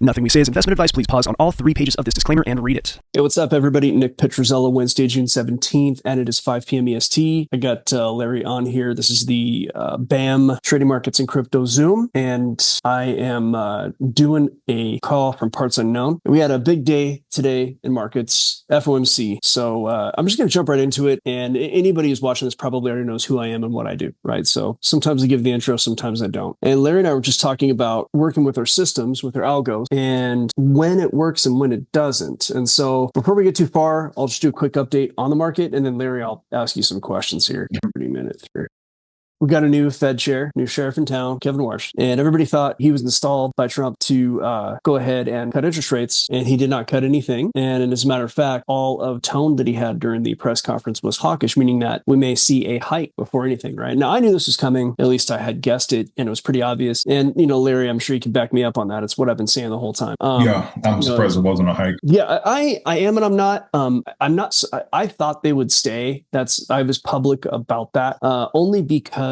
Nothing we say is investment advice. Please pause on all 3 pages of this disclaimer and read it. Hey, what's up, everybody? Nick Petrozello, Wednesday, June 17th, and it is 5 p.m. EST. I got Larry on here. This is the B.A.M Trading Markets and Crypto Zoom, and I am doing a call from parts unknown. We had a big day today in markets, FOMC, so I'm just going to jump right into it, and anybody who's watching this probably already knows who I am and what I do, right? So sometimes I give the intro, sometimes I don't. And Larry and I were just talking about working with our systems, with our algos, and when it works and when it doesn't. And so before we get too far, I'll just do a quick update on the market, and then Larry, I'll ask you some questions here. 30 minutes here. We got a new Fed chair, new sheriff in town, Kevin Warsh, and everybody thought he was installed by Trump to go ahead and cut interest rates, and he did not cut anything. And as a matter of fact, all of tone that he had during the press conference was hawkish, meaning that we may see a hike before anything, right? Now, I knew this was coming. At least I had guessed it, and it was pretty obvious. And, you know, Larry, I'm sure you can back me up on that. It's what I've been saying the whole time. Yeah, I'm surprised it wasn't a hike. Yeah, I am, and I'm not. I thought they would stay. I was public about that, only because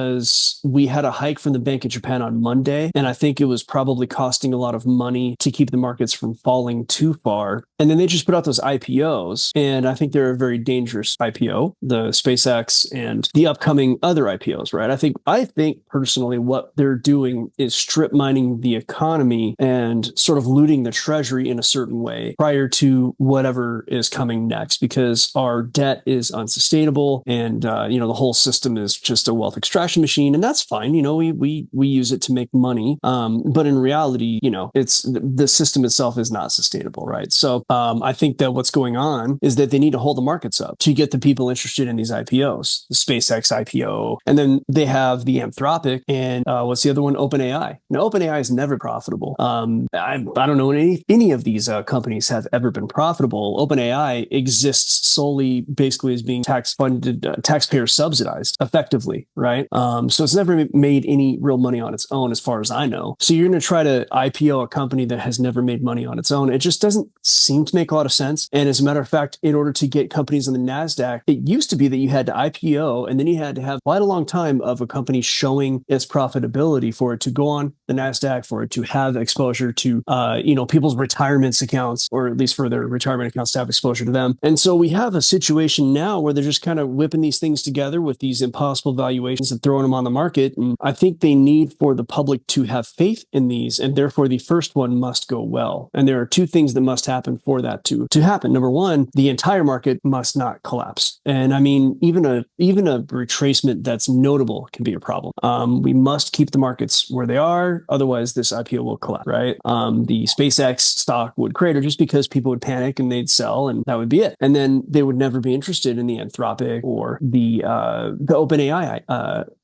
we had a hike from the Bank of Japan on Monday, and I think it was probably costing a lot of money to keep the markets from falling too far. And then they just put out those IPOs, and I think they're a very dangerous IPO, the SpaceX and the upcoming other IPOs, right? I think personally what they're doing is strip mining the economy and sort of looting the treasury in a certain way prior to whatever is coming next, because our debt is unsustainable, and the whole system is just a wealth extraction machine, and that's fine. We use it to make money, but in reality, it's the system itself is not sustainable, right? So I think that what's going on is that they need to hold the markets up to get the people interested in these IPOs, the SpaceX IPO, and then they have the Anthropic and what's the other one? OpenAI. Now, OpenAI is never profitable. I don't know any of these companies have ever been profitable. OpenAI exists solely basically as being taxpayer subsidized effectively, right? So it's never made any real money on its own, as far as I know. So you're going to try to IPO a company that has never made money on its own. It just doesn't seem to make a lot of sense. And as a matter of fact, in order to get companies on the NASDAQ, it used to be that you had to IPO, and then you had to have quite a long time of a company showing its profitability for it to go on the NASDAQ, for it to have exposure to, people's retirement accounts, or at least for their retirement accounts to have exposure to them. And so we have a situation now where they're just kind of whipping these things together with these impossible valuations and throwing them on the market. And I think they need for the public to have faith in these, and therefore the first one must go well. And there are 2 things that must happen for that to happen. Number one, the entire market must not collapse. And I mean, even a retracement that's notable can be a problem. We must keep the markets where they are, otherwise this IPO will collapse, right? The SpaceX stock would crater just because people would panic and they'd sell, and that would be it. And then they would never be interested in the Anthropic or the OpenAI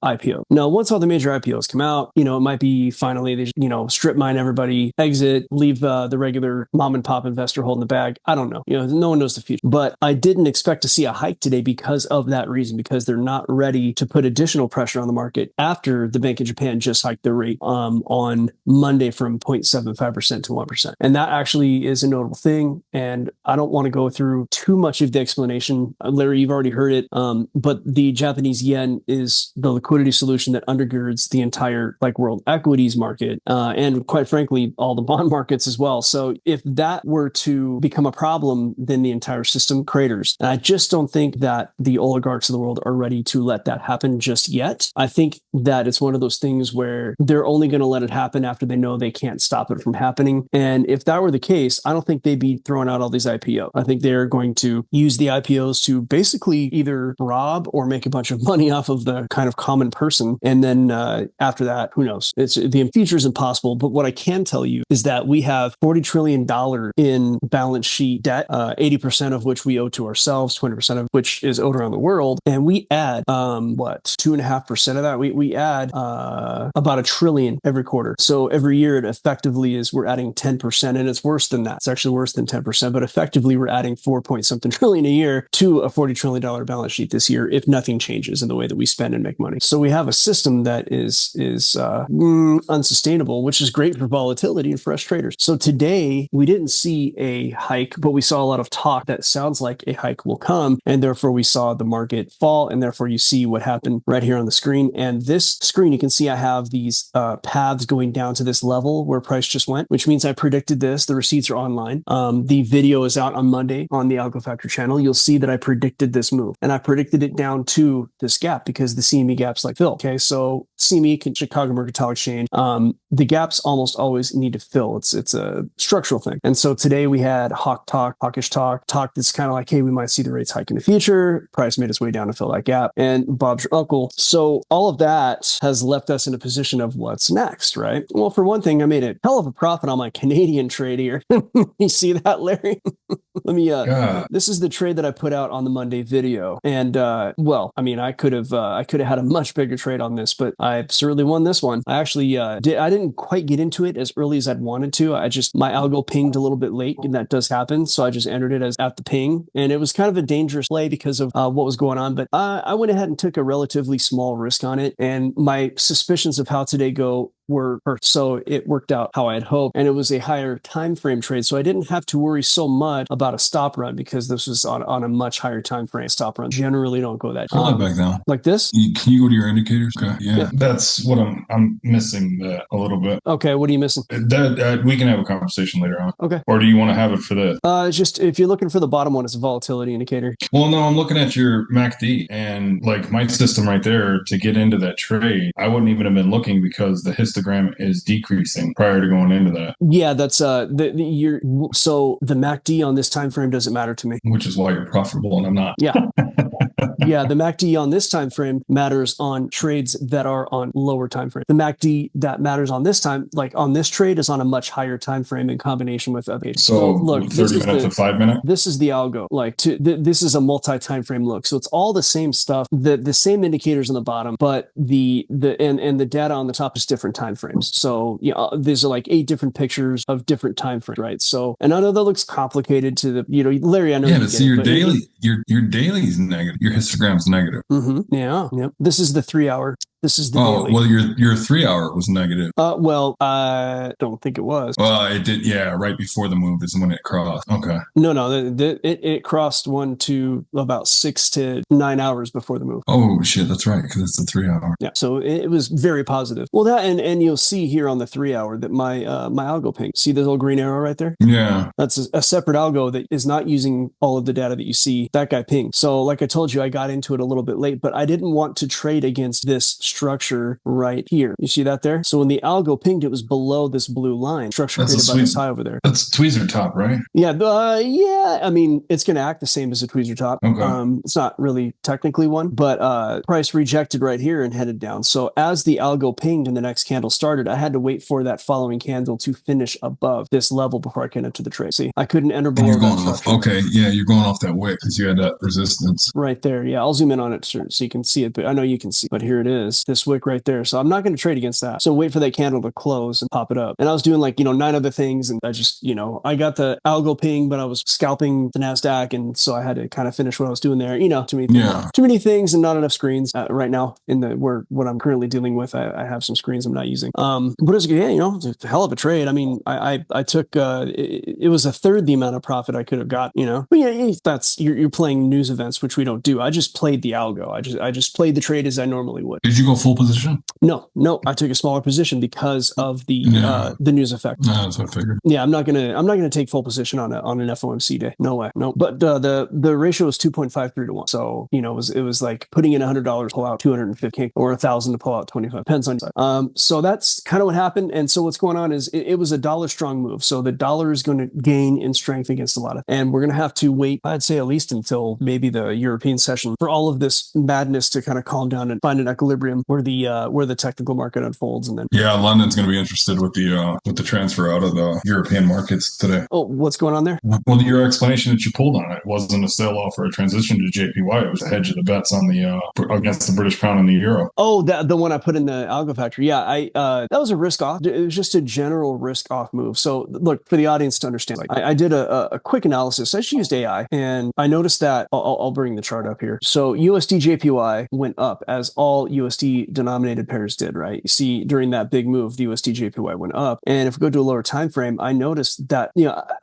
IPO. Now, once all the major IPOs come out, it might be finally they strip mine everybody, exit, leave the regular mom and pop investor holding the bag. I don't know. No one knows the future. But I didn't expect to see a hike today because of that reason, because they're not ready to put additional pressure on the market after the Bank of Japan just hiked their rate on Monday from 0.75% to 1%. And that actually is a notable thing. And I don't want to go through too much of the explanation. Larry, you've already heard it. But the Japanese yen is the liquidity solution that undergirds the entire world equities market, and quite frankly, all the bond markets as well. So if that were to become a problem, then the entire system craters. And I just don't think that the oligarchs of the world are ready to let that happen just yet. I think that it's one of those things where they're only going to let it happen after they know they can't stop it from happening. And if that were the case, I don't think they'd be throwing out all these IPOs. I think they're going to use the IPOs to basically either rob or make a bunch of money off of the kind of common person. And then after that, who knows? The future is impossible. But what I can tell you is that we have $40 trillion in balance sheet debt, 80% of which we owe to ourselves, 20% of which is owed around the world. And we add, 2.5% of that? We add about $1 trillion every quarter. So every year it effectively is, we're adding 10%, and it's worse than that. It's actually worse than 10%, but effectively we're adding 4 point something trillion a year to a $40 trillion balance sheet this year if nothing changes in the way that we spend and make money. money. So we have a system that is unsustainable, which is great for volatility and fresh traders. So today we didn't see a hike, but we saw a lot of talk that sounds like a hike will come, and therefore we saw the market fall, and therefore you see what happened right here on the screen. And this screen, you can see I have these paths going down to this level where price just went, which means I predicted this. The receipts are online. The video is out on Monday on the Algo Factory channel. You'll see that I predicted this move, and I predicted it down to this gap because the CME gap's like fill. Okay, so CME, Chicago Mercantile Exchange, the gaps almost always need to fill. It's a structural thing. And so today we had hawkish talk that's kind of like, hey, we might see the rates hike in the future. Price made its way down to fill that gap, and Bob's your uncle. So all of that has left us in a position of what's next, right? Well, for one thing, I made a hell of a profit on my Canadian trade here. You see that, Larry? Let me, this is the trade that I put out on the Monday video. And, well, I mean, I could have had a much bigger trade on this, but I certainly won this one. I actually, I didn't quite get into it as early as I'd wanted to. My algo pinged a little bit late, and that does happen. So I just entered it as at the ping, and it was kind of a dangerous play because of what was going on. But I went ahead and took a relatively small risk on it, and my suspicions of how today were hurt. So it worked out how I had hoped, and it was a higher time frame trade. So I didn't have to worry so much about a stop run because this was on a much higher time frame. Stop runs generally don't go that Pull that back down. Like this. Can you go to your indicators? Okay. Yeah. That's what I'm missing that a little bit. Okay, what are you missing? That we can have a conversation later on. Okay. Or do you want to have it for this? Just if you're looking for the bottom one, it's a volatility indicator. Well, no, I'm looking at your MACD, and like my system right there to get into that trade, I wouldn't even have been looking because the histogram is decreasing prior to going into that. Yeah, that's so the MACD on this time frame doesn't matter to me. Which is why you're profitable and I'm not. Yeah. Yeah, the MACD on this time frame matters on trades that are on lower time frame. The MACD that matters on this time, like on this trade, is on a much higher time frame in combination with other. So look, 30 minutes to 5 minutes. This is the algo. Like this is a multi-time frame look. So it's all the same stuff, the same indicators on the bottom, but the data on the top is different time frames. So these are like 8 different pictures of different time frames, right? So, and I know that looks complicated to Larry, I know. Yeah, but see, your daily is negative. Your histogram's negative. Mm-hmm. Yeah. Yep. This is the 3 hour. This is the daily. Well, your 3 hour was negative. Well, I don't think it was. Well, it did. Yeah, right before the move is when it crossed. Okay. No, it crossed 1 to about 6 to 9 hours before the move. Oh shit, that's right, because it's the 3 hour. Yeah, so it was very positive. Well, that and you'll see here on the 3 hour that my algo ping. See this little green arrow right there? Yeah. That's a separate algo that is not using all of the data that you see. That guy pinged. So, like I told you, I got into it a little bit late, but I didn't want to trade against this structure right here. You see that there? So when the algo pinged, it was below this blue line. Structure created by this high over there. That's tweezer top, right? Yeah. Yeah. I mean, it's going to act the same as a tweezer top. Okay. It's not really technically one, but price rejected right here and headed down. So as the algo pinged and the next candle started, I had to wait for that following candle to finish above this level before I could enter the trade. See, I couldn't enter below that. Okay. Yeah, you're going off that wick because you had that resistance right there. Yeah, I'll zoom in on it so you can see it, but I know you can see. But here it is, this wick right there. So I'm not going to trade against that. So wait for that candle to close and pop it up. And I was doing 9 other things, and I just I got the algo ping, but I was scalping the Nasdaq, and so I had to kind of finish what I was doing there. Too many things and not enough screens right now in what I'm currently dealing with. I have some screens I'm not using. But it's it's a hell of a trade. I mean, I took it was a third the amount of profit I could have got. But yeah, that's you're playing news events, which we don't do. I just played the algo. I just played the trade as I normally would. Did you go full position? No, I took a smaller position because of the news effect. No, that's what I figured. Yeah, I'm not gonna take full position on an FOMC day. No way. No. But the ratio was 2.53 to 1. So it was like putting in $100 pull out 250 or 1,000 to pull out 25. Depends on. So that's kind of what happened. And so what's going on is it was a dollar strong move. So the dollar is going to gain in strength against a lot of, and we're going to have to wait. I'd say at least until maybe the European session for all of this madness to kind of calm down and find an equilibrium where the technical market unfolds. And then London's going to be interested with the transfer out of the European markets today. Oh, what's going on there? Well, your explanation that you pulled on it wasn't a sell off or a transition to JPY. It was a hedge of the bets on the against the British pound and the euro. Oh, the one I put in the Algo Factory. Yeah, that was a risk off. It was just a general risk off move. So look, for the audience to understand, I did a quick analysis. I just used AI, and I noticed that I'll bring the chart up here. So USD JPY went up as all USD USD denominated pairs did, right? You see, during that big move, the USD JPY went up. And if we go to a lower time frame, I noticed that,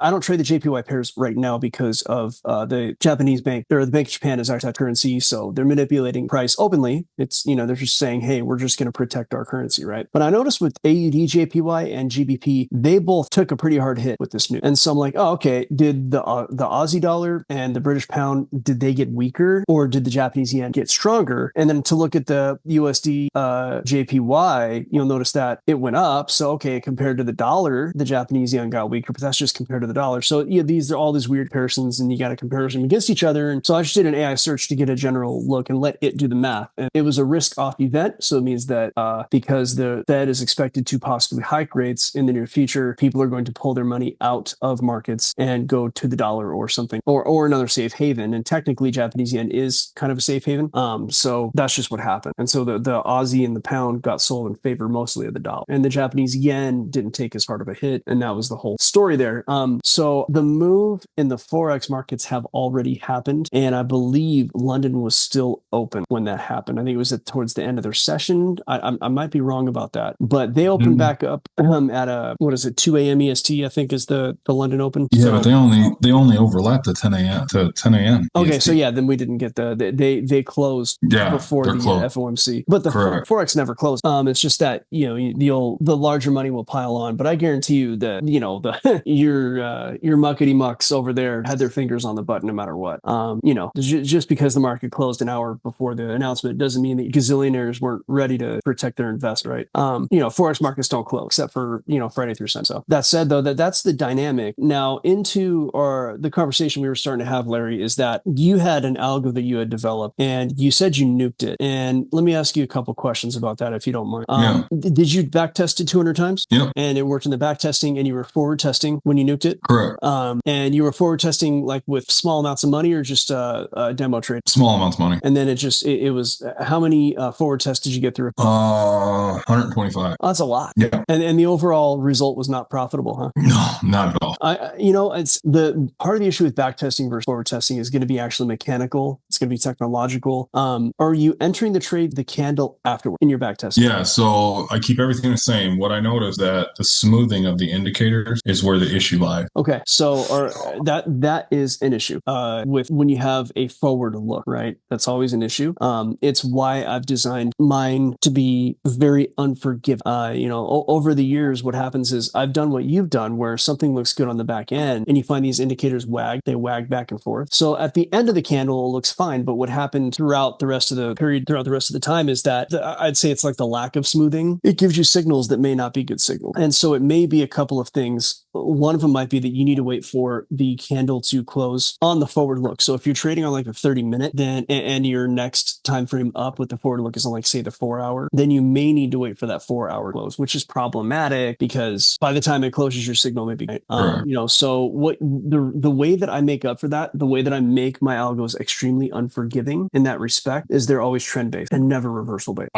I don't trade the JPY pairs right now because of the Japanese bank, or the Bank of Japan is our currency. So they're manipulating price openly. It's, they're just saying, hey, we're just going to protect our currency, right? But I noticed with AUD JPY and GBP, they both took a pretty hard hit with this news. And so I'm like, oh, okay, did the Aussie dollar and the British pound, did they get weaker, or did the Japanese yen get stronger? And then to look at the USD JPY, you'll notice that it went up. So, okay, compared to the dollar, the Japanese yen got weaker, but that's just compared to the dollar. So these are all these weird comparisons, and you got to compare them against each other. And so I just did an AI search to get a general look and let it do the math. And it was a risk off event. So it means that because the Fed is expected to possibly hike rates in the near future, people are going to pull their money out of markets and go to the dollar or something, or another safe haven. And technically Japanese yen is kind of a safe haven. So that's just what happened. And so the Aussie and the pound got sold in favor mostly of the dollar, and the Japanese yen didn't take as hard of a hit. And that was the whole story there. So the move in the forex markets have already happened. And I believe London was still open when that happened. I think it was towards the end of their session. I might be wrong about that, but they opened back up at 2 a.m. EST, I think is the London Open. Yeah, so, but they only overlapped at 10 a.m. to 10 a.m. Okay, EST. So yeah, then we didn't get they closed before the FOMC, but the forex never closed. It's just that the larger money will pile on, but I guarantee you that your muckety mucks over there had their fingers on the button no matter what. Just because the market closed an hour before the announcement doesn't mean that gazillionaires weren't ready to protect their invest, right? Forex markets don't close except for Friday through Sunday. So that said, though, that's the dynamic. Now into the conversation we were starting to have, Larry, is that you had an algo that you had developed and you said you nuked it. And let me ask you a couple questions about that, if you don't mind. Did you back test it 200 times? Yep. And it worked in the back testing, and you were forward testing when you nuked it? Correct. And you were forward testing like with small amounts of money, or just a demo trade? Small amounts of money. And then it was how many forward tests did you get through? 125. Oh, that's a lot. Yeah. And the overall result was not profitable, huh? No, not at all. It's the part of the issue with back testing versus forward testing is going to be actually mechanical. It's going to be technological. Are you entering the trade, the candle afterward in your back testing? Yeah. So I keep everything the same. What I noticed that the smoothing of the indicators is where the issue lies. Okay. So that is an issue with when you have a forward look, right? That's always an issue. It's why I've designed mine to be very unforgiving. Over the years, what happens is I've done what you've done, where something looks good on the back end and you find these indicators they wag back and forth. So at the end of the candle, it looks fine. But what happened throughout the rest of the period, throughout the rest of the time, is that I'd say it's like the lack of smoothing. It gives you signals that may not be good signals. And so it may be a couple of things. One of them might be that you need to wait for the candle to close on the forward look. So if you're trading on like a 30-minute, then and your next time frame up with the forward look is on like, say, the 4-hour, then you may need to wait for that 4-hour close, which is problematic because by the time it closes, your signal may be so what the way that I make up for that, the way that I make my algos extremely unforgiving in that respect, is they're always trend based and never reversal based.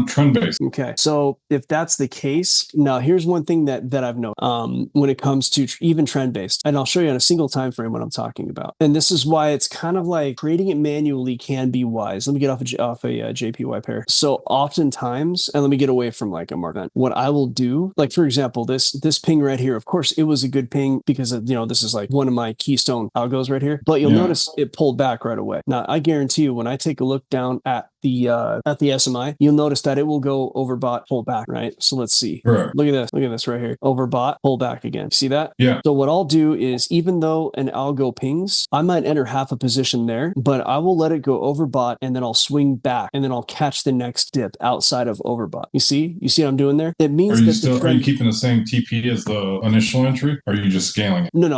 Trend based. Okay, so if that's the case, now here's one thing that I've noticed when it comes to even trend based, and I'll show you on a single time frame what I'm talking about. And this is why it's kind of like creating it manually can be wise. Let me get off a JPY pair. So oftentimes, and let me get away from like a market. What I will do, like for example, this ping right here, of course, it was a good ping because of, this is like one of my keystone algos right here. But you'll notice it pulled back right away. Now I guarantee you, when I take a look down at the SMI, you'll notice that it will go overbought, pull back, right? So let's see. Right. Look at this right here. Overbought, pull back again. See that? Yeah. So what I'll do is, even though an algo pings, I might enter half a position there, but I will let it go overbought, and then I'll swing back, and then I'll catch the next dip outside of overbought. You see what I'm doing there? It means are you keeping the same TP as the initial entry, or are you just scaling it? No,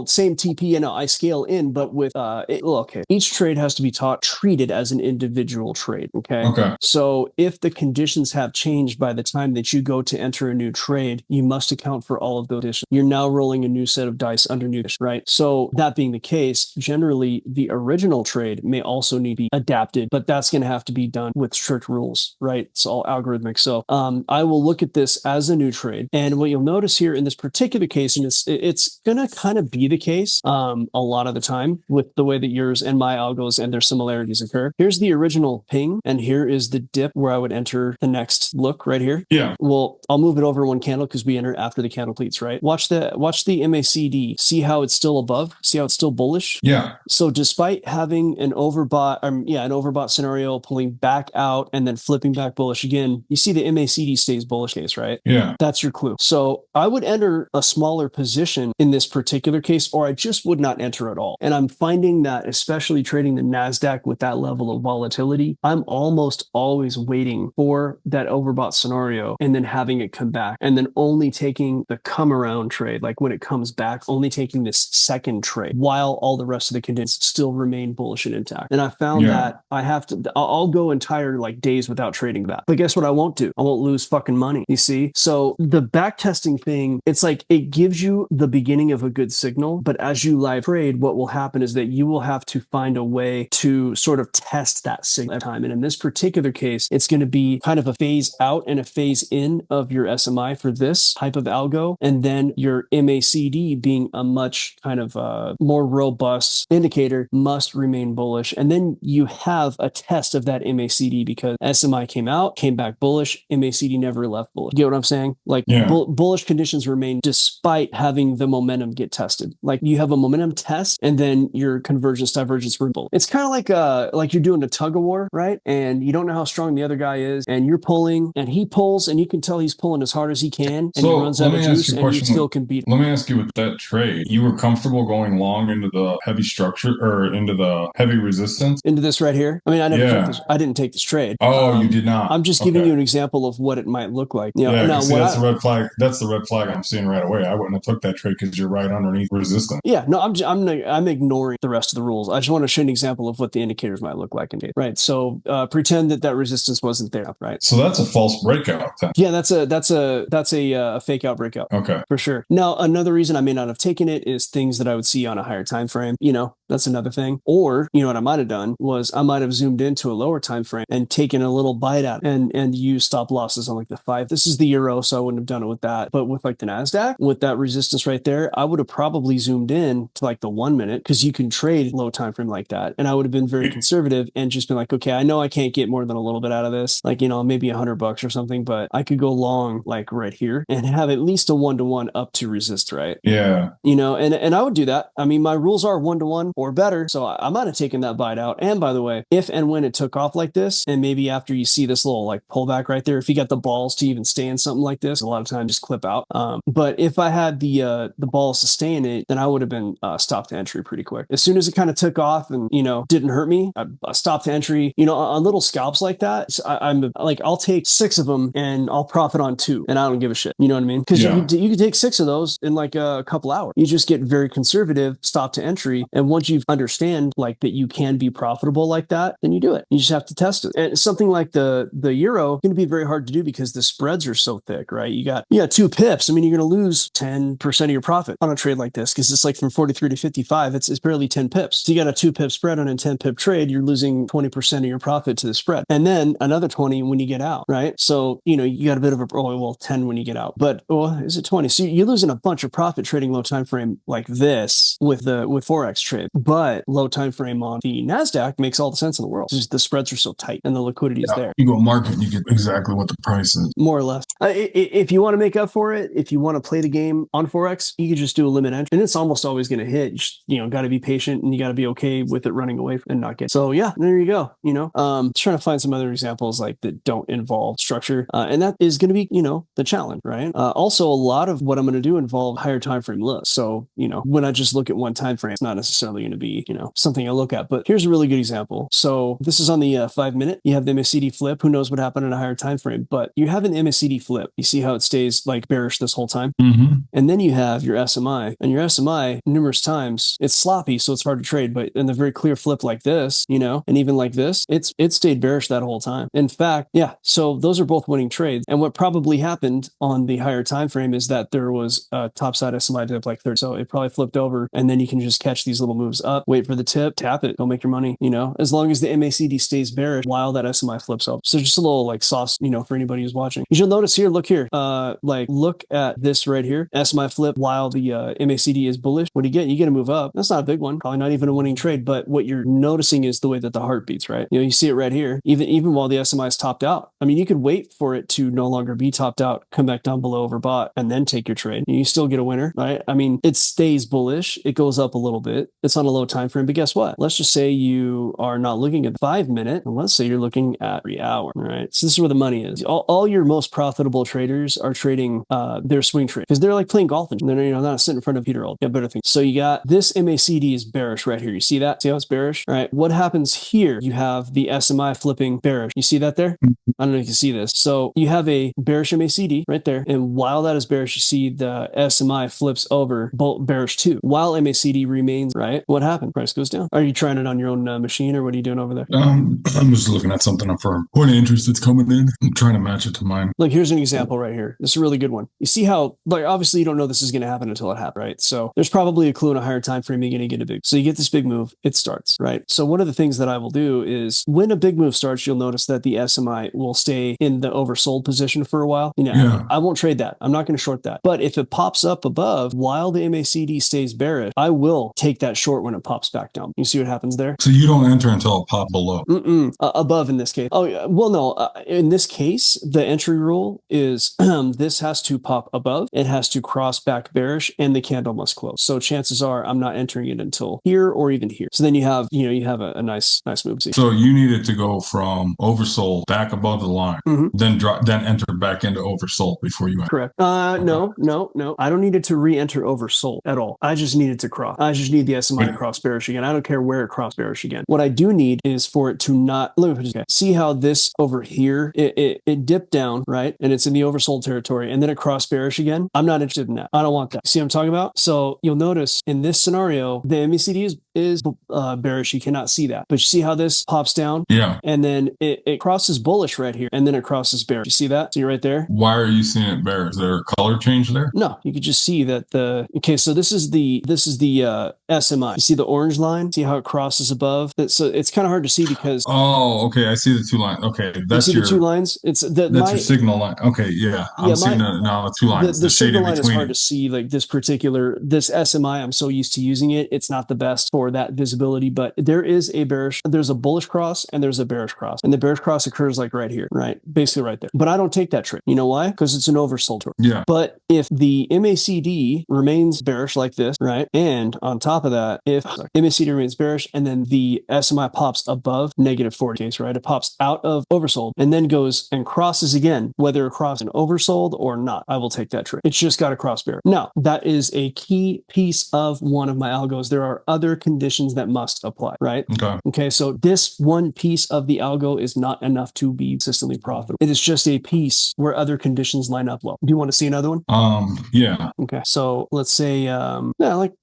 same TP, and I scale in, but with okay. Each trade has to be treated as an individual trade. Okay. So if the conditions have changed by the time that you go to enter a new trade, you must account for all of those conditions. You're now rolling a new set of dice under new conditions, right? So that being the case, generally the original trade may also need to be adapted, but that's going to have to be done with strict rules, right? It's all algorithmic. So I will look at this as a new trade, and what you'll notice here in this particular case, and it's going to kind of be the case a lot of the time with the way that yours and my algos and their similarities occur. Here's the original original ping, and here is the dip where I would enter the next look right here. Yeah. Well, I'll move it over one candle because we enter after the candle completes, right? Watch the MACD. See how it's still above? See how it's still bullish? Yeah. So despite having an overbought scenario, pulling back out and then flipping back bullish again, you see the MACD stays bullish case, right? Yeah. That's your clue. So I would enter a smaller position in this particular case, or I just would not enter at all. And I'm finding that, especially trading the NASDAQ with that level of volatility, I'm almost always waiting for that overbought scenario and then having it come back, and then only taking the come around trade, like when it comes back, only taking this second trade while all the rest of the conditions still remain bullish and intact. And I found that I'll go entire like days without trading that. But guess what I won't do? I won't lose fucking money. You see? So the back testing thing, it's like it gives you the beginning of a good signal, but as you live trade, what will happen is that you will have to find a way to sort of test that signal every time. And in this particular case, it's going to be kind of a phase out and a phase in of your SMI for this type of algo, and then your MACD being a much kind of more robust indicator must remain bullish. And then you have a test of that MACD because SMI came out, came back bullish, MACD never left bullish. You get what I'm saying? Like bullish conditions remain despite having the momentum get tested. Like you have a momentum test and then your convergence divergence were bullish. It's kind of like you're doing a tug of war, right? And you don't know how strong the other guy is, and you're pulling and he pulls and you can tell he's pulling as hard as he can, and he runs out of juice and you still can beat him. Let me ask you, with that trade, you were comfortable going long into the heavy structure or into the heavy resistance? Into this right here? I mean, I didn't take this trade. Oh, you did not? I'm just giving you an example of what it might look like. You know, yeah, that's the red flag. That's the red flag I'm seeing right away. I wouldn't have took that trade because you're right underneath resistance. Yeah, no, I'm ignoring the rest of the rules. I just want to show an example of what the indicators might look like in case, right? So pretend that resistance wasn't there, right? So that's a false breakout then. Yeah, that's a fake out breakout. Okay, for sure. Now, another reason I may not have taken it is things that I would see on a higher time frame. You know, that's another thing. Or, you know, what I might have done was I might have zoomed into a lower time frame and taken a little bite at it and used stop losses on like the 5. This is the euro, so I wouldn't have done it with that. But with like the NASDAQ, with that resistance right there, I would have probably zoomed in to like the 1 minute because you can trade low time frame like that. And I would have been very conservative and just been like, okay, I know I can't get more than a little bit out of this, like, you know, maybe $100 or something, but I could go long like right here and have at least a 1-to-1 up to resist, right? Yeah. You know, and I would do that. I mean, my rules are 1-to-1 or better. So I might have taken that bite out. And by the way, if and when it took off like this, and maybe after you see this little like pullback right there, if you got the balls to even stay in something like this, a lot of times just clip out. But if I had the balls to stay in it, then I would have been stopped to entry pretty quick. As soon as it kind of took off and, you know, didn't hurt me, I stopped to entry. You know, on little scalps like that, I'm like, I'll take 6 of them and I'll profit on 2 and I don't give a shit. You know what I mean? Because you can take 6 of those in like a couple hours. You just get very conservative, stop to entry. And once you understand like that you can be profitable like that, then you do it. You just have to test it. And something like the euro going to be very hard to do because the spreads are so thick, right? You got 2 pips. I mean, you're going to lose 10% of your profit on a trade like this because it's like from 43 to 55. It's barely 10 pips. So you got a 2 pip spread on a 10 pip trade. You're losing 20% of your profit to the spread. And then another 20 when you get out, right? So, you know, you got a bit of 10 when you get out. But, is it 20? So you're losing a bunch of profit trading low time frame like this with forex trade. But low time frame on the NASDAQ makes all the sense in the world. It's just the spreads are so tight and the liquidity is there. You go market and you get exactly what the price is. More or less. If you want to make up for it, if you want to play the game on forex, you could just do a limit entry and it's almost always going to hit. You just, you know, got to be patient and you got to be okay with it running away and not get. So yeah, there you go. You know, trying to find some other examples like that don't involve structure. And that is going to be, you know, the challenge, right? Also, a lot of what I'm going to do involve higher time frame looks. So, you know, when I just look at one time frame, it's not necessarily going to be, you know, something I look at. But here's a really good example. So this is on the 5 minute. You have the MACD flip. Who knows what happened in a higher time frame? But you have an MACD flip. You see how it stays like bearish this whole time? Mm-hmm. And then you have your SMI. And your SMI, numerous times, it's sloppy, so it's hard to trade. But in the very clear flip like this, you know, and even like this, it stayed bearish that whole time. In fact, yeah. So those are both winning trades. And what probably happened on the higher time frame is that there was a topside SMI dip like 30. So it probably flipped over, and then you can just catch these little moves moves up, wait for the tip, tap it, go make your money, as long as the MACD stays bearish while that SMI flips up. So just a little like sauce, for anybody who's watching. You'll notice here, look here, look at this right here, SMI flip while the MACD is bullish. What do you get? You get a move up. That's not a big one, probably not even a winning trade, but what you're noticing is the way that the heart beats, right? You see it right here, even while the SMI is topped out. I mean, you could wait for it to no longer be topped out, come back down below overbought, and then take your trade. You still get a winner, right? I mean, it stays bullish. It goes up a little bit. It's on a low time frame, but guess what? Let's just say you are not looking at the 5 minute, and let's say you're looking at 3 hour, right? So this is where the money is. All your most profitable traders are trading their swing trade because they're like playing golf and they're not sitting in front of Peter all day. Better things. So you got this MACD is bearish right here. You see that? See how it's bearish? All right. What happens here? You have the SMI flipping bearish. You see that there? I don't know if you can see this. So you have a bearish MACD right there. And while that is bearish, you see the SMI flips over bearish too. While MACD remains right, what happened? Price goes down. Are you trying it on your own machine or what are you doing over there? I'm just looking at something up for point of interest that's coming in. I'm trying to match it to mine. Look, here's an example right here. This is a really good one. You see how, like, obviously you don't know this is going to happen until it happens, right? So there's probably a clue in a higher time frame you're going to get a big. So you get this big move, it starts, right? So one of the things that I will do is when a big move starts, you'll notice that the SMI will stay in the oversold position for a while. I won't trade that. I'm not going to short that. But if it pops up above while the MACD stays bearish, I will take that short when it pops back down. You see what happens there? So you don't enter until it pops below. Above in this case. Oh, yeah. Well, no. In this case, the entry rule is this has to pop above, it has to cross back bearish, and the candle must close. So chances are I'm not entering it until here or even here. So then you have a nice move. So you need it to go from oversold back above the line, then enter back into oversold before you enter. Correct. No. I don't need it to re-enter oversold at all. I just need it to cross. I just need the SMI to cross bearish again. I don't care where it crossed bearish again. What I do need is for it to not, let me put it, see how this over here, it dipped down, right? And it's in the oversold territory and then it crossed bearish again. I'm not interested in that. I don't want that. See what I'm talking about? So you'll notice in this scenario, the MACD is bearish. You cannot see that, but you see how this pops down? Yeah. And then it crosses bullish right here and then it crosses bearish. You see that? So you're right there. Why are you seeing it bearish? Is there a color change there? No, you could just see that so this is the SMI. You see the orange line? See how it crosses above? So it's kind of hard to see because. Oh, okay. I see the two lines. Okay. That's the two lines. That's your signal line. Okay. Yeah. I'm seeing now the two lines. The signal line is hard to see, like this SMI. I'm so used to using it. It's not the best for that visibility, but there's a bullish cross and there's a bearish cross. And the bearish cross occurs like right here, right? Basically right there. But I don't take that trade. You know why? Because it's an oversold trade. Yeah. But if the MACD remains bearish like this, right? And on top of that, if MACD remains bearish and then the SMI pops above -40 case, right? It pops out of oversold and then goes and crosses again, whether across an oversold or not, I will take that trade. It's just got to cross bearish. Now, that is a key piece of one of my algos. There are other conditions that must apply, right? Okay. So this one piece of the algo is not enough to be consistently profitable. It is just a piece where other conditions line up well. Do you want to see another one? Yeah. Okay. So let's say,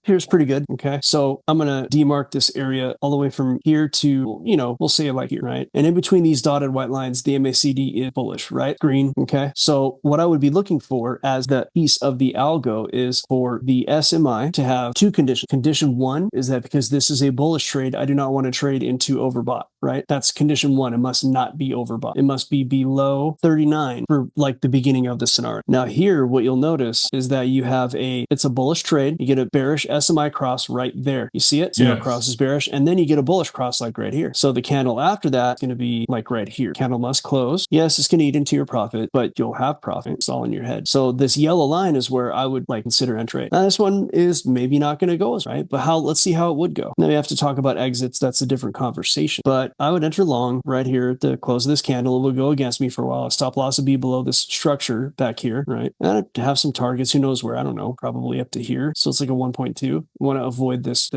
here's pretty good. Okay. So I'm going to demark this area all the way from here to, we'll say like here, right? And in between these dotted white lines, the MACD is bullish, right? Green. Okay. So what I would be looking for as that piece of the algo is for the SMI to have two conditions. Condition one is that because this is a bullish trade, I do not want to trade into overbought, right? That's condition one. It must not be overbought. It must be below 39 for like the beginning of the scenario. Now here, what you'll notice is that you have it's a bullish trade. You get a bearish SMI cross right there. You see it? So yes. The cross is bearish. And then you get a bullish cross like right here. So the candle after that is going to be like right here. Candle must close. Yes, it's going to eat into your profit, but you'll have profit. It's all in your head. So this yellow line is where I would consider entry. Now this one is maybe not going to go as right, but let's see how it would go. Now we have to talk about exits. That's a different conversation, but I would enter long right here at the close of this candle. It will go against me for a while. A stop loss would be below this structure back here, right? And I'd have some targets. Who knows where? I don't know. Probably up to here. So it's like a 1.2. You want to avoid this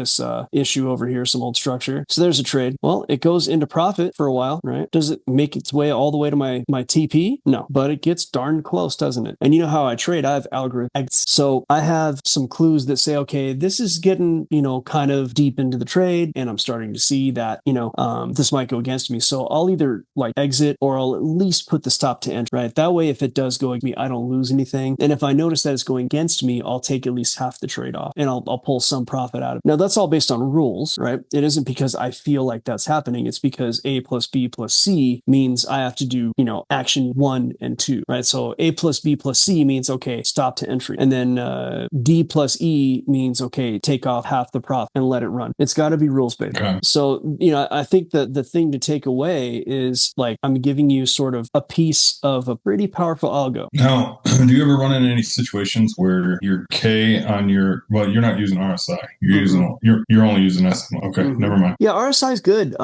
issue over here, some old structure. So there's a trade. Well, it goes into profit for a while, right? Does it make its way all the way to my TP? No, but it gets darn close, doesn't it? And you know how I trade? I have algorithms. So I have some clues that say, okay, this is getting, kind of deep into the trade and I'm starting to see that, this might go against me. So I'll either exit or I'll at least put the stop to enter, right? That way, if it does go against me, I don't lose anything. And if I notice that it's going against me, I'll take at least half the trade off and I'll pull some profit out of it. Now, Now that's all based on rules, right? It isn't because I feel like that's happening. It's because A plus B plus C means I have to do, action 1 and 2, right? So A plus B plus C means, okay, stop to entry. And then D plus E means, okay, take off half the profit and let it run. It's got to be rules based. Okay. So, I think that the thing to take away is like, I'm giving you sort of a piece of a pretty powerful algo. Now, do you ever run into any situations where your K on you're not using RSI, you're only using SMA? Okay, never mind. Yeah, RSI is good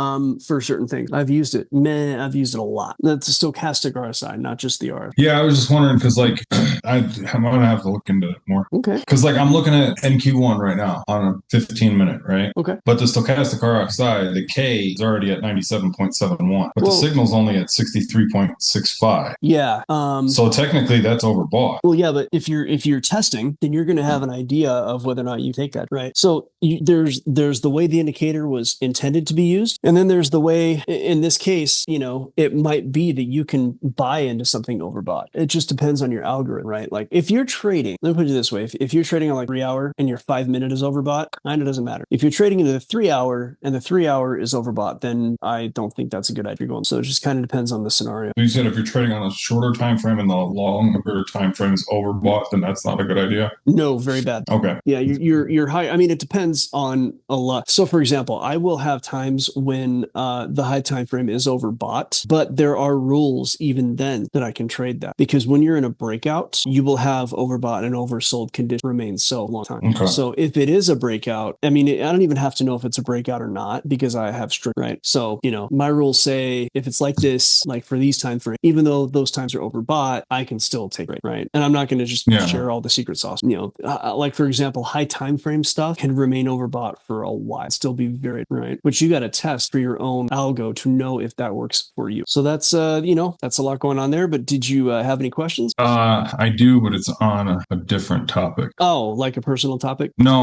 for certain things. I've used it. I've used it a lot. That's a stochastic RSI, not just the RSI. Yeah, I was just wondering because I'm gonna have to look into it more. Okay. Because I'm looking at NQ1 right now on a 15-minute, right? Okay. But the stochastic RSI, the K is already at 97.71, but the signal's only at 63.65. Yeah. So technically that's overbought. Well, yeah, but if you're testing, then you're going to have an idea of whether or not you take that, right? So there's the way the indicator was intended to be used, and then there's the way, in this case, it might be that you can buy into something overbought. It just depends on your algorithm, right? Like if you're trading, let me put it this way: if you're trading on like 3 hour and your 5 minute is overbought, kind of doesn't matter. If you're trading into the 3 hour and the 3 hour is overbought, then I don't think that's a good idea going. So it just kind of depends on the scenario. You said if you're trading on a shorter time frame and the longer time frame is overbought, then that's not a good idea. No, very bad. Okay. Yeah, you're high. I mean, it depends on a lot. So, for example, I will have times when the high time frame is overbought, but there are rules even then that I can trade that, because when you're in a breakout, you will have overbought and oversold condition remain so long time. Okay. So if it is a breakout, I mean, I don't even have to know if it's a breakout or not because I have strict, right? So, my rules say if it's like this, like for these time frames, even though those times are overbought, I can still take it, right? And I'm not going to just share all the secret sauce. Like for example, high time frame stuff can remain overbought for a while, still be very right, but you got to test for your own algo to know if that works for you. So that's that's a lot going on there. But did you have any questions? I do, but it's on a different topic. Oh, like a personal topic? No.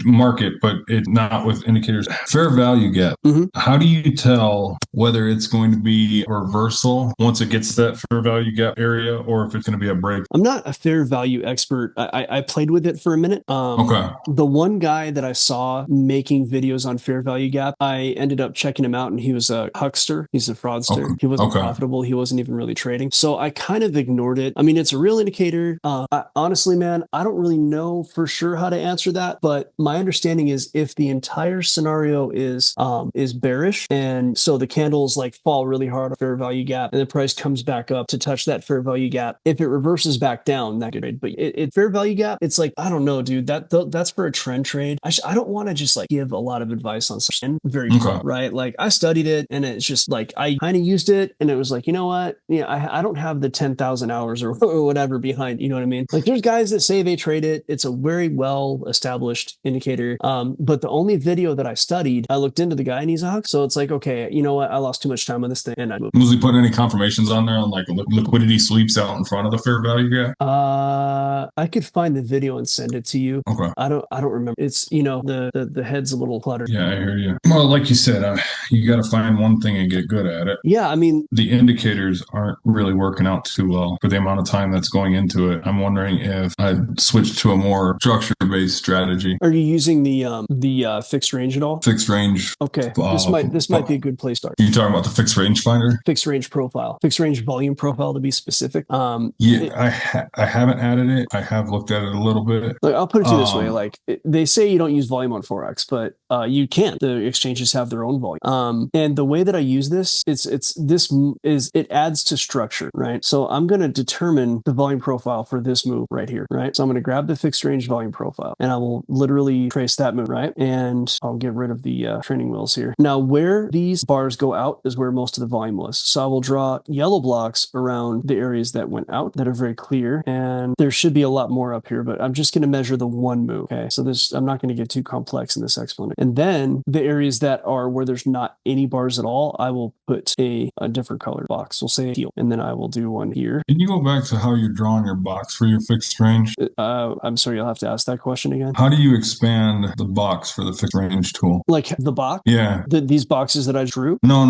Market, but it's not with indicators. Fair value gap. How do you tell whether it's going to be a reversal once it gets to that fair value gap area, or if it's going to be a break? I'm not a fair value expert. I played with it for a minute. Okay. The one guy that I saw making videos on fair value gap, I ended up checking him out, and he was a huckster. He's a fraudster. Okay. He wasn't profitable. He wasn't even really trading. So I kind of ignored it. I mean, it's a real indicator. Honestly, man, I don't really know for sure how to answer that, but my understanding is if the entire scenario is bearish, and so the candles like fall really hard on fair value gap, and the price comes back up to touch that fair value gap. If it reverses back down, that good. But it fair value gap, it's like, I don't know, dude. That's for a trend trade. I don't want to just like give a lot of advice on something very right. Like I studied it, and it's just like I kind of used it, and it was like, you know what? Yeah, I don't have the 10,000 hours or whatever behind. You know what I mean? Like there's guys that say they trade it. It's a very well established indicator. But the only video that I studied, I looked into the guy, and he's a huck. So it's like, okay, you know what? I lost too much time on this thing, and I moved. Was he putting any confirmations on there on like liquidity sweeps out in front of the fair value gap? I could find the video and send it to you. Okay. I don't remember. It's the head's a little cluttered. Yeah, I hear you. Well, like you said, you got to find one thing and get good at it. Yeah, I mean, the indicators aren't really working out too well for the amount of time that's going into it. I'm wondering if I'd switch to a more structure-based strategy. Are you using the fixed range at all? Fixed range. Okay, this might be a good place start. You talking about the fixed range finder? Fixed range profile, fixed range volume profile to be specific. I haven't added it. I have looked at it a little bit. Like, I'll put it to you this way: like they say you don't use volume on forex, but you can. The exchanges have their own volume. And the way that I use this, it adds to structure, right? So I'm going to determine the volume profile for this move right here, right? So I'm going to grab the fixed range volume profile, and I will literally trace that move, right? And I'll get rid of the training wheels here. Now, where these bars go out is where most of the volume was. So I will draw yellow blocks around the areas that went out that are very clear, and there should be a lot more up here, but I'm just going to measure the one move. Okay, so I'm not going to get too complex in this explanation. And then the areas that are where there's not any bars at all, I will put a different colored box. We'll say teal, and then I will do one here. Can you go back to how you're drawing your box for your fixed range? I'm sorry, you'll have to ask that question again. How do you expand the box for the fixed range tool? Like the box? Yeah. These boxes that I drew? No.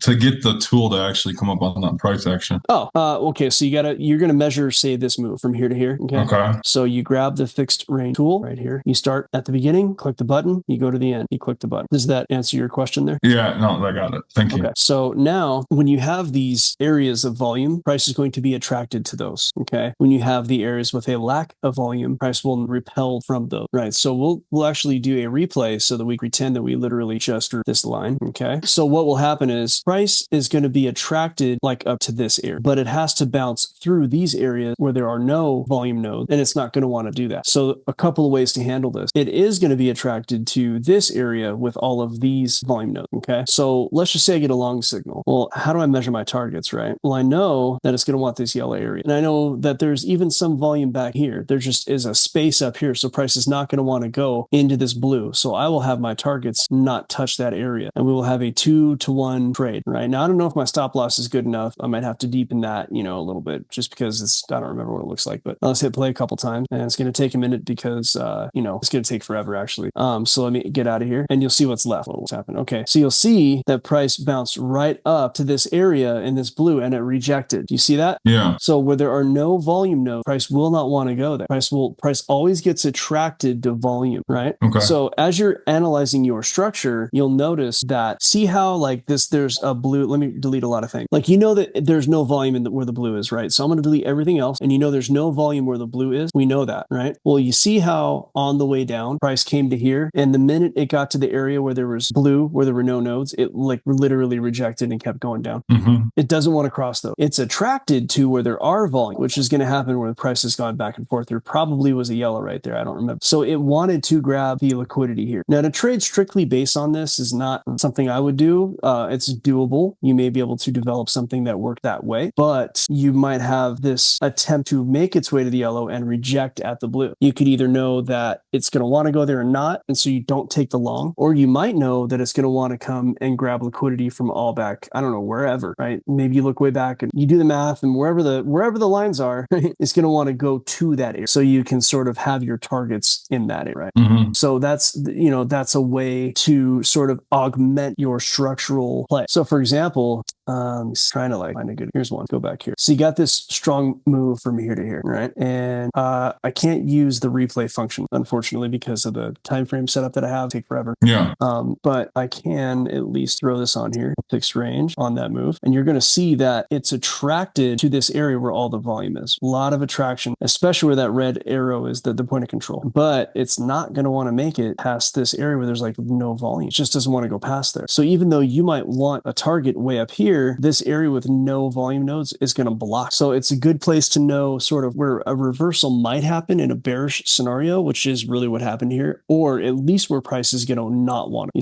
To get the tool to actually come up on that price action. Oh, okay. So you're gonna measure, say, this move from here to here. Okay. So you grab the fixed range tool right here. You start at the beginning, click the button, you go to the end, you click the button. Does that answer your question there? Yeah, no, I got it. Thank you. Okay. So now when you have these areas of volume, price is going to be attracted to those. Okay. When you have the areas with a lack of volume, price will repel from those. Right. So we'll actually do a replay so that we pretend that we literally just drew this line. Okay. So what will happen is price is going to be attracted like up to this area, but it has to bounce through these areas where there are no volume nodes, and it's not going to want to do that. So a couple of ways to handle this. It is going to be attracted to this area with all of these volume nodes. Okay. So let's just say I get a long signal. Well, how do I measure my targets, right? Well, I know that it's going to want this yellow area. And I know that there's even some volume back here. There just is a space up here. So price is not going to want to go into this blue. So I will have my targets not touch that area, and we will have a 2-to-1 trade, right? Now, I don't know if my stop loss is good enough. I might have to deepen that, a little bit, just because I don't remember what it looks like, but let's hit play a couple times, and it's going to take a minute because, it's going to take forever actually. So let me get out of here and you'll see what's left. What's happened. Okay. So you'll see that price bounced right up to this area in this blue and it rejected. Do you see that? Yeah. So where there are no volume nodes, price will not want to go there. Price always gets attracted to volume, right? Okay. So as you're analyzing your structure, you'll notice that, see how like this, there's a blue, let me delete a lot of things. Like, that there's no volume where the blue is, right? So I'm going to delete everything else, and there's no volume where the blue is. We know that, right? Well, you see how on the way down, price came to here, and the minute it got to the area where there was blue, where there were no nodes, it like literally rejected and kept going down. Mm-hmm. It doesn't want to cross though. It's attracted to where there are volume, which is going to happen where the price has gone back and forth. There probably was a yellow right there. I don't remember. So it wanted to grab the liquidity here. Now, to trade strictly based on this is not something I would do. It's doable. You may be able to develop something that worked that way, but you might have this attempt to make its way to the yellow and reject at the blue. You could either know that it's going to want to go there or not, and so you don't take the long, or you might know that it's going to want to come and grab liquidity from all back, I don't know, wherever, right? Maybe you look way back and you do the math, and wherever the lines are, it's going to want to go to that area, so you can sort of have your targets in that area, right? Mm-hmm. So that's a way to sort of augment your structural play. So for example, trying to find a good, here's one, go back here. So you got this strong move from here to here, right? And I can't use the replay function, unfortunately, because of the time frame setup that I have. Take forever. Yeah. But I can at least throw this on here, fixed range on that move, and you're going to see that it's attracted to this area where all the volume is. A lot of attraction, especially where that red arrow is the point of control. But it's not going to want to make it past this area where there's like no volume. It just doesn't want to go past there. So even though you might want a target way up here, this area with no volume nodes is going to block. So it's a good place to know sort of where a reversal might happen in a bearish scenario, which is really what happened here, or at least where price is going to not want it.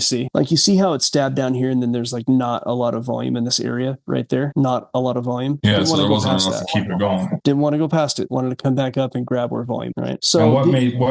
You see how it's stabbed down here, and then there's like not a lot of volume in this area right there. Not a lot of volume. Yeah, so there wasn't enough to keep it going. Didn't want to go past it. Wanted to come back up and grab more volume, right? So now what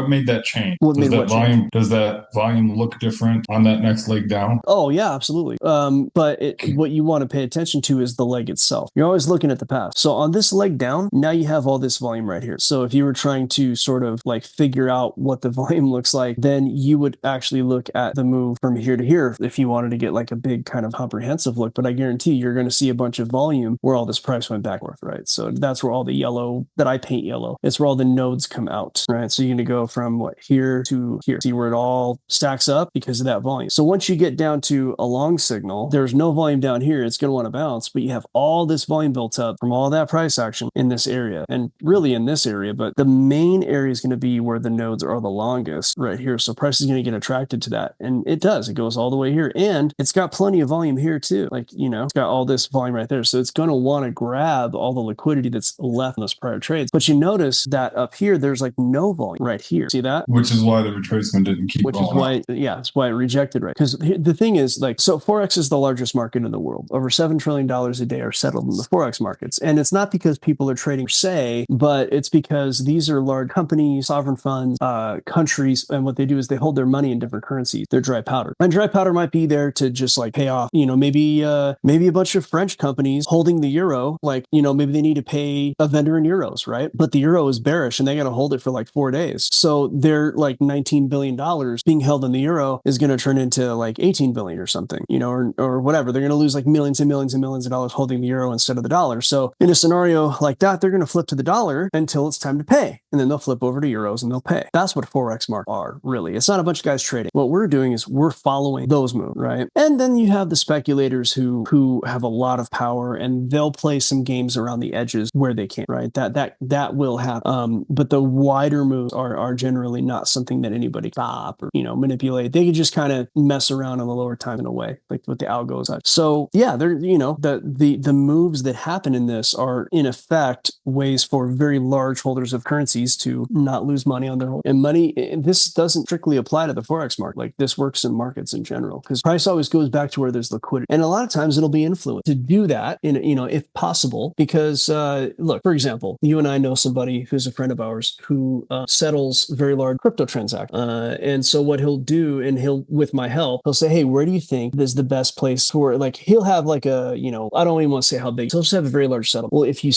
made that change? Does that volume look different on that next leg down? Oh yeah, absolutely. But what you want to pay attention to is the leg itself. You're always looking at the path. So on this leg down, now you have all this volume right here. So if you were trying to sort of like figure out what the volume looks like, then you would actually look at the move from here to here if you wanted to get like a big kind of comprehensive look. But I guarantee you're going to see a bunch of volume where all this price went back and forth, right? So that's where all the yellow that I paint yellow, it's where all the nodes come out, right? So you're going to go from here to here. See where it all stacks up because of that volume. So once you get down to a long signal, there's no volume down here. It's going to want to bounce, but you have all this volume built up from all that price action in this area, and really in this area, but the main area is going to be where the nodes are the longest right here. So price is going to get attracted to that, and it does. It goes all the way here, and it's got plenty of volume here too. It's got all this volume right there. So it's going to want to grab all the liquidity that's left in those prior trades. But you notice that up here, there's like no volume right here. See that? Which is why the retracement didn't keep going. That's why it rejected, right? Because the thing is, so forex is the largest market in the world. Over $7 $7 trillion a day are settled in the forex markets. And it's not because people are trading per se, but it's because these are large companies, sovereign funds, countries, and what they do is they hold their money in different currencies. They're dry powder. And dry powder might be there to just like pay off, maybe a bunch of French companies holding the euro, like, maybe they need to pay a vendor in euros, right? But the euro is bearish and they got to hold it for like 4 days. So they're like $19 billion being held in the euro is going to turn into like 18 billion or something, or whatever. They're going to lose like millions and millions and millions of dollars holding the euro instead of the dollar. So in a scenario like that, they're going to flip to the dollar until it's time to pay. And then they'll flip over to euros and they'll pay. That's what forex markets are, really. It's not a bunch of guys trading. What we're doing is we're following those moves, right? And then you have the speculators who have a lot of power and they'll play some games around the edges where they can, right? That will happen. But the wider moves are generally not something that anybody stop or, manipulate. They can just kind of mess around on the lower time in a way, like with the algos. So yeah, they're, the moves that happen in this are in effect ways for very large holders of currencies to not lose money on their hold. And money, this doesn't strictly apply to the forex market. Like this works in markets in general because price always goes back to where there's liquidity. And a lot of times it'll be influenced to do that if possible, because look, for example, you and I know somebody who's a friend of ours who settles very large crypto transactions. And so what he'll do, and with my help, he'll say, hey, where do you think is the best place for, like, he'll have like a, I don't even want to say how big, so he'll just have a very large settlement. Well, if you're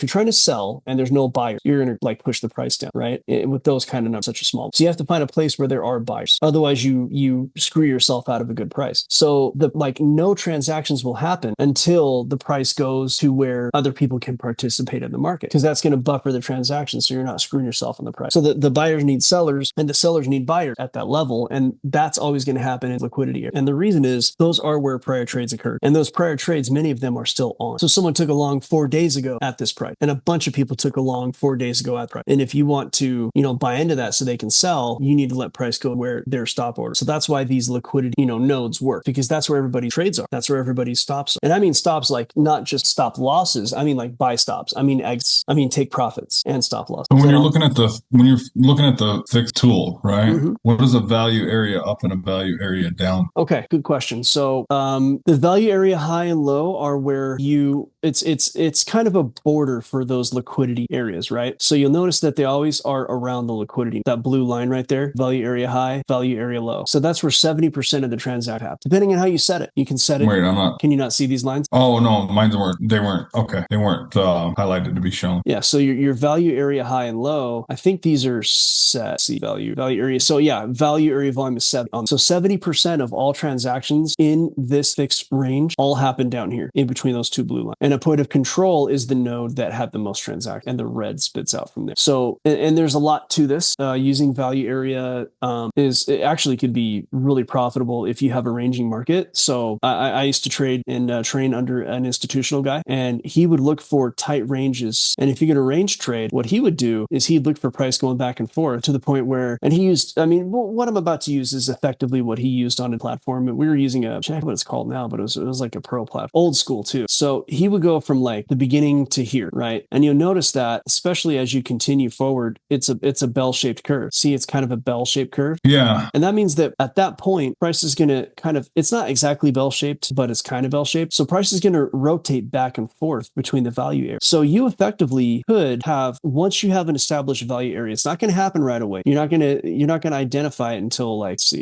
trying to sell and there's no buyer, you're going to like push the price down, right? With those kind of numbers, such a small. So you have to find a place where there are buyers. Otherwise you screw yourself out of a good price. So no transactions will happen until the price goes to where other people can participate in the market, because that's going to buffer the transaction. So you're not screwing yourself on the price. So the buyers need sellers and the sellers need buyers at that level. And that's always going to happen in liquidity. And the reason is those are where prior trades occurred. And those prior trades, many of them are still on. So someone took a long 4 days ago at this price, and a bunch of people took a long 4 days ago at price. And if you want to, buy into that so they can sell, you need to let price go where their stop order. So that's why these liquidity, nodes work, because that's where everybody trades are. That's where everybody's stops are. And I mean stops like not just stop losses. I mean like buy stops. I mean exits. I mean take profits and stop losses. When you're looking at the fixed tool, right? Mm-hmm. What is a value area up and a value area down? Okay, good question. So the value area high and low are where it's kind of a border for those liquidity areas, right? So you'll notice that they always are around the liquidity. That blue line right there, value area high, value area low. So that's where 70% of the transaction happen. Depending on how you set it, you can set it. Wait, I'm not. Can you not see these lines? Oh no, mine weren't. They weren't. Okay, they weren't highlighted to be shown. Yeah. So your value area high and low, I think these are set. See value area. So yeah, value area volume is 7. So 70% of all transactions in this fixed range all happen down here in between those two blue lines. And a point of control is the node that had the most transactions, and the red spits out from there. So, and there's a lot to this. Using value area it actually could be really profitable if you have a ranging market. So I used to trade and train under an institutional guy, and he would look for tight ranges. And if you're going to range trade, what he would do is he'd look for price going back and forth to the point where, and he used, what I'm about to use is effectively what he used on a platform. And we were using check what it's called now, but it was like a pro platform, old school too. So he would go from like the beginning to here, right? And you'll notice that, especially as you continue forward, it's a bell-shaped curve. See, it's kind of a bell-shaped curve. Yeah. And that means that at that point, price is going to it's not exactly bell-shaped, but it's kind of bell-shaped. So price is going to rotate back and forth between the value area. So you effectively could have, once you have an established value area, it's not going to happen right away. You're not going to identify it until it's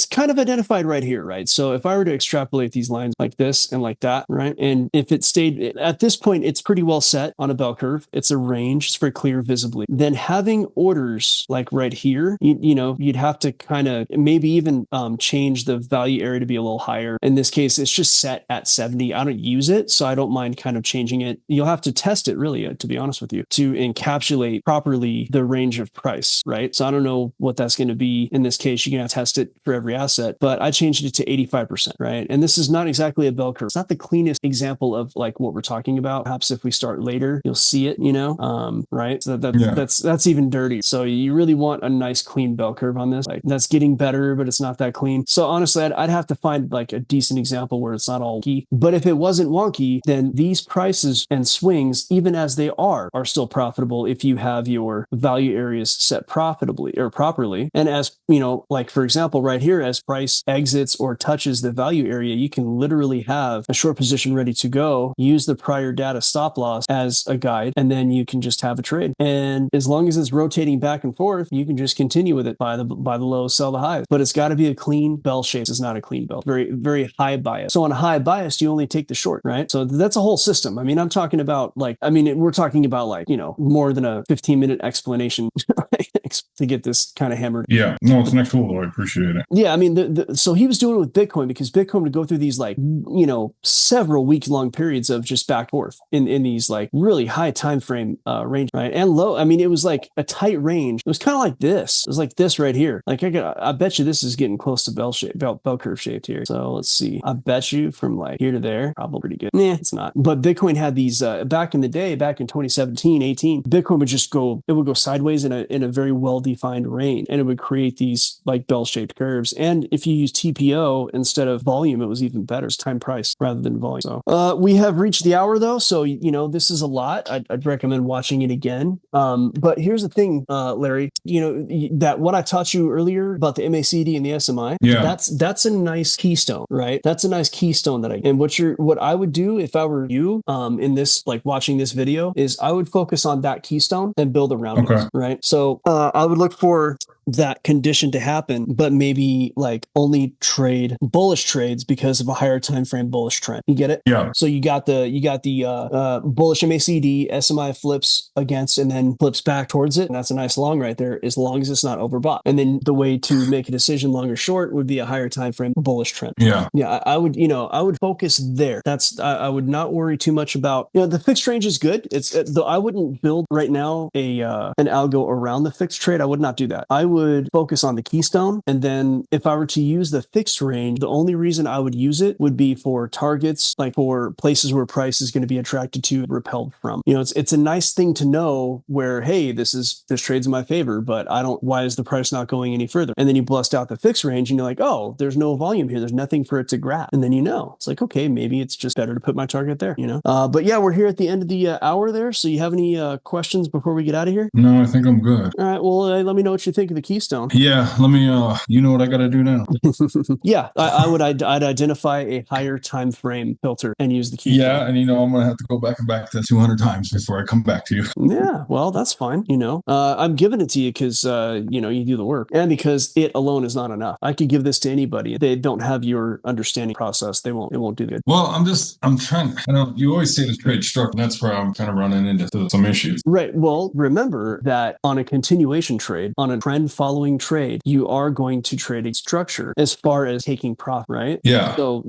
kind of identified right here, right? So if I were to extrapolate these lines like this and like that, right? And if it stayed at this point, it's pretty well set on a bell curve. It's a range. It's very clear visibly. Then having orders like right here, you'd have to kind of maybe even change the value area to be a little higher. In this case, it's just set at 70. I don't use it, so I don't mind kind of changing it. You'll have to test it really, to be honest with you, to encapsulate properly the range of price, right? So I don't know what that's going to be. In this case, you're going to test it for every asset, but I changed it to 85%, right? And this is not exactly a bell curve. It's not the cleanest example of like what we're talking about. Perhaps if we start later, you'll see it, right? So that's even dirty. So you really want a nice clean bell curve on this. Like that's getting better, but it's not that clean. So honestly, I'd have to find like a decent example where it's not all wonky. But if it wasn't wonky, then these prices and swings, even as they are still profitable if you have your value areas set profitably or properly. And as like for example, right here, as price exits or touches the value area, you can literally have a short position ready to go, use the prior data stop loss as a guide, and then you can just have a trade. And as long as it's rotating back and forth, you can just continue with it, buy the lows, sell the highs. But it's got to be a clean bell shape. It's not a clean bell. Very, very high bias. So on a high bias, you only take the short, right? So that's a whole system. I mean, I'm talking about we're talking about more than a 15-minute explanation to get this kind of hammered. Yeah, no, it's next level. I appreciate it. Yeah, I mean, so he was doing it with Bitcoin because Bitcoin would go through these several week-long periods of just back and forth in these like really high time frame range, right? And low. I mean, it was like a tight range. It was kind of like this. It was like this right here. Like I bet you this is getting close to bell curve shaped here. So let's see. I bet you from like here to there, probably pretty good. Nah, it's not. But Bitcoin had these back in the day, back in 2017, 18. Bitcoin would just go. It would go sideways in a very well-defined range, and it would create these like bell-shaped curves. And if you use TPO instead of volume, it was even better. It's time price rather than volume. So we have reached the hour though, so this is a lot. I'd recommend watching it again. But here's the thing, Larry. That what I taught you earlier about the MACD and the SMI. Yeah, that's a nice keystone, right? That's a nice keystone and what I would do if I were you, in this like watching this video is I would focus on that keystone and build around it, right? So I would look for that condition to happen, but maybe like only trade bullish trades because of a higher time frame bullish trend. You get it? Yeah. So you got the bullish MACD, SMI flips against and then flips back towards it, and that's a nice long right there, as long as it's not overbought. And then the way to make a decision long or short would be a higher time frame bullish trend. Yeah. I would focus there. I would not worry too much about the fixed range is good. It's though I wouldn't build right now an algo around the fixed trade. I would not do that. I would focus on the keystone, and then if I were to use the fixed range, the only reason I would use it would be for targets, like for places where price is going to be attracted to, repelled from. It's a nice thing to know where, hey, this trade's in my favor, but why is the price not going any further? And then you bust out the fixed range and you're like, oh, there's no volume here. There's nothing for it to grab. And then it's like, okay, maybe it's just better to put my target there, But yeah, we're here at the end of the hour there. So you have any questions before we get out of here? No, I think I'm good. All right. Well, let me know what you think of the keystone. Yeah, let me, you know what I got to do now. Yeah, I'd identify a higher time frame filter and use the keystone. Yeah, and I'm going to have to go back to 200 times before I come back to you. Yeah, well, that's fine. I'm giving it to you because, you do the work, and because it alone is not enough. I could give this to anybody. They don't have your understanding process. It won't do good. Well, I'm trying, you always say the trade structure, and that's where I'm kind of running into some issues. Right. Well, remember that on a continuation trade, on a trend following trade, you are going to trade a structure as far as taking profit, right? Yeah. So,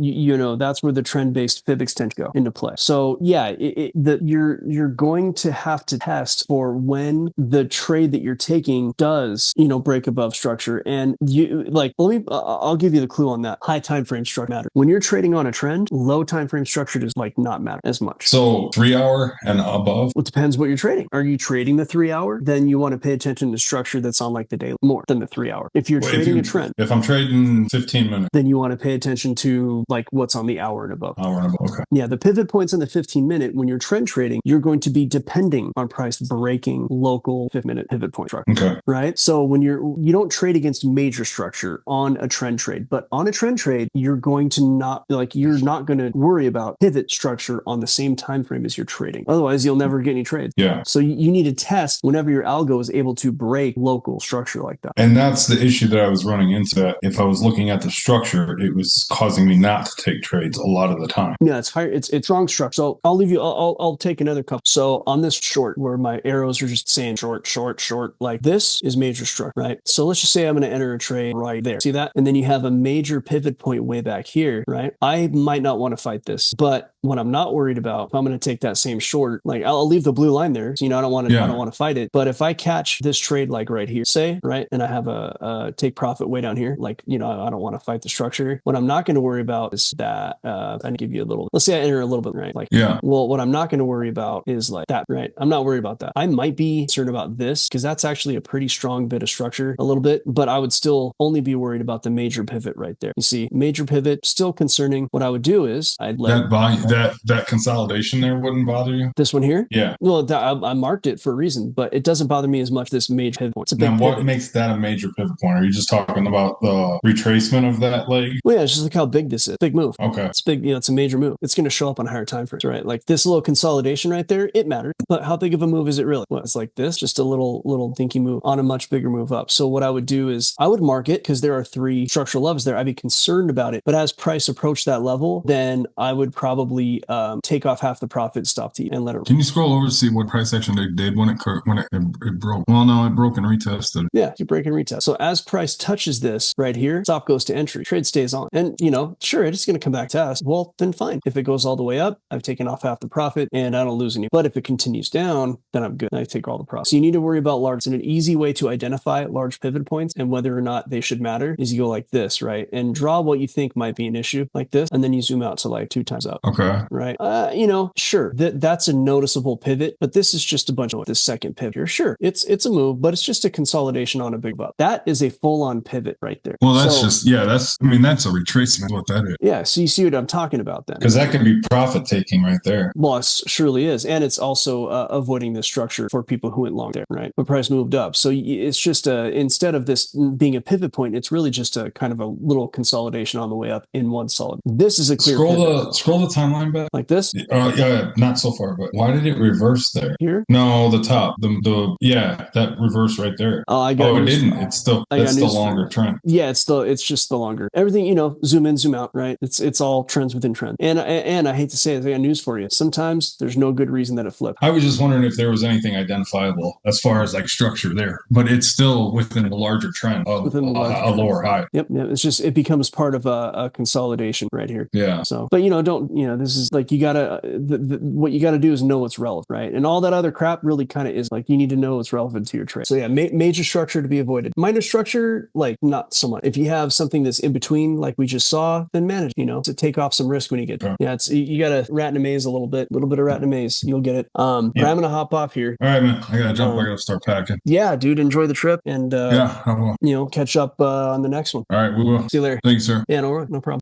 that's where the trend-based fib extension go into play. So yeah, you're going to have to test for when the trade that you're taking does, break above structure. And I'll give you the clue on that. High time frame structure matter. When you're trading on a trend, low time frame structure does not matter as much. So 3 hour and above? It depends what you're trading. Are you trading the 3 hour? Then you want to pay attention to structure that's on like the daily more than the 3 hour. If you're trading a trend. If I'm trading 15 minutes. Then you want to pay attention to like what's on the hour and above. Hour and above, okay. Yeah, the pivot points on the 15-minute, when you're trend trading, you're going to be depending on price breaking local 15-minute pivot point structure. Okay. Right? So when you don't trade against major structure on a trend trade, but on a trend trade, you're not going to worry about pivot structure on the same time frame as you're trading. Otherwise, you'll never get any trades. Yeah. So you need to test whenever your algo is able to break local structure like that. And that's the issue that I was running into. If I was looking at the structure, it was causing me not to take trades a lot of the time. Yeah, it's higher. It's wrong structure. So I'll leave you. I'll take another couple. So on this short, where my arrows are just saying short, short, short, like this is major structure, right? So let's just say I'm going to enter a trade right there. See that? And then you have a major pivot point way back here, right? I might not want to fight this, but what I'm not worried about, if I'm going to take that same short, like I'll leave the blue line there. So, I don't want to fight it. But if I catch this trade like right here, say, right? And I have a take profit way down here. Like, I don't want to fight the structure. What I'm not going to worry about is that, I give you a little, let's say I enter a little bit, right? Like, well, what I'm not going to worry about is like that, right? I'm not worried about that. I might be concerned about this because that's actually a pretty strong bit of structure a little bit, but I would still only be worried about the major pivot right there. You see, major pivot, still concerning. What I would do is I'd let that consolidation there wouldn't bother you. This one here? Yeah. Well, I marked it for a reason, but it doesn't bother me as much, this major pivot point. It's a big Now, what pivot. makes that a major pivot point? Are you just talking about the retracement of that leg? Well, yeah, it's just like how big this is. Big move. Okay. It's big, it's a major move. It's going to show up on higher time frames, right? Like this little consolidation right there, it matters. But how big of a move is it really? Well, it's like this, just a little dinky move on a much bigger move up. So what I would do is I would mark it because there are 3 structural levels there. I'd be concerned about it. But as price approached that level, then I would probably take off half the profit, stop to and let it. Can you scroll over to see what price action they did when it broke? Well, no, it broke and retested. Yeah, you break and retest. So as price touches this right here, stop goes to entry, trade stays on. And sure, it's going to come back to us. Well, then fine. If it goes all the way up, I've taken off half the profit and I don't lose any. But if it continues down, then I'm good. I take all the profit. So you need to worry about large. And an easy way to identify large pivot points and whether or not they should matter is you go like this, right? And draw what you think might be an issue like this. And then you zoom out to like 2 times up. Okay. Right. Sure. That's a noticeable pivot, but this is just a bunch of this second pivot here. Sure. It's a move, but it's just a consolidation on a big up. That is a full-on pivot right there. Well, that's that's a retracement, what that is. Yeah. So you see what I'm talking about then. Because that could be profit taking right there. Well, it surely is. And it's also avoiding the structure for people who went long there, right? But price moved up. So it's just instead of this being a pivot point, it's really just a kind of a little consolidation on the way up in one solid. This is a clear scroll the timeline back. Like this? Yeah, not so far, but why did it reverse there? Here? No, the top. That reverse right there. It didn't. It's still longer trend. Yeah, it's just the longer. Everything, zoom in, zoom out, right? It's all trends within trend. And I hate to say it, I got news for you. Sometimes there's no good reason that it flipped. I was just wondering if there was anything identifiable as far as like structure there, but it's still within the larger trend of a lower high. Yep. It's just, it becomes part of a consolidation right here. Yeah. So, but this is like, you gotta, what you gotta do is know what's relevant, right? And all that other crap really kind of is like, you need to know what's relevant to your trade. So yeah, major structure to be avoided. Minor structure, like not so much. If you have something that's in between, like we just saw, then manage, to take off some risk when you get, you gotta rat in a maze a little bit of rat in a maze. You'll get it. But I'm going to hop off here. All right, man. I gotta jump. I gotta start packing. Yeah, dude. Enjoy the trip and, I will. catch up on the next one. All right, we will. See you later. Thanks, sir. Yeah, no problem.